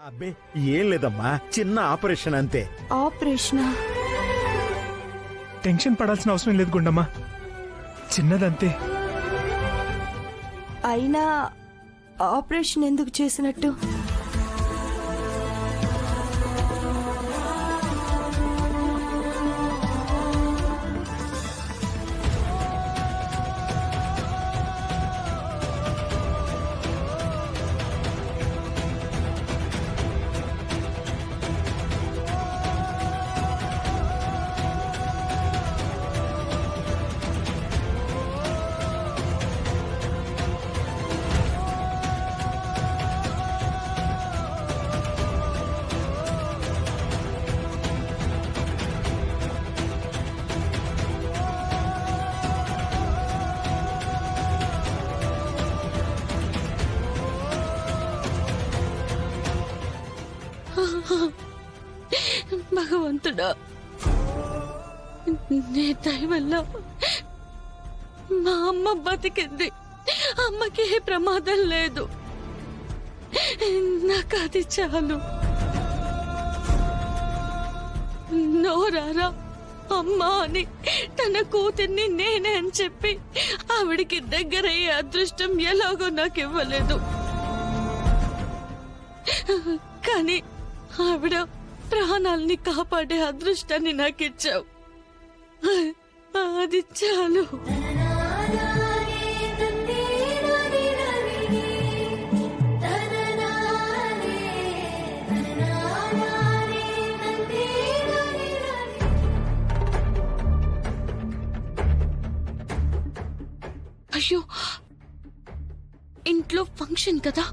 అబ్బే ఏం లేదమ్మా, చిన్న ఆపరేషన్ అంతే. ఆపరేషనా? టెన్షన్ పడాల్సిన అవసరం లేదు గుండమ్మ, చిన్నదంతే. అయినా ఆపరేషన్ ఎందుకు చేసినట్టు? భగవంతుడా, నీ దయ వల్ల మా అమ్మ బతికింది. అమ్మకి ఏ ప్రమాదం లేదు. నాకు అది చాలు. నోరారా అమ్మా అని తన కూతుర్ని నేనే అని చెప్పి ఆవిడికి దగ్గరయ్యే అదృష్టం ఎలాగో నాకు ఇవ్వలేదు. కానీ ఆవిడ ప్రాణాలని కాపాడే అదృష్టాన్ని నాకిచ్చావు. అది చాలు. అయ్యో, ఇంట్లో ఫంక్షన్ కదా,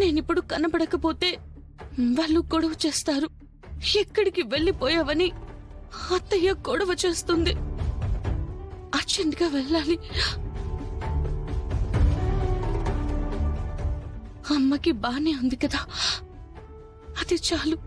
నేనిప్పుడు కనపడకపోతే వాళ్ళు గొడవ చేస్తారు. ఎక్కడికి వెళ్ళిపోయావని అత్తయ్య గొడవ చేస్తుంది. అర్జెంట్ గా వెళ్ళాలి. అమ్మకి బానే ఉంది కదా, అది చాలు.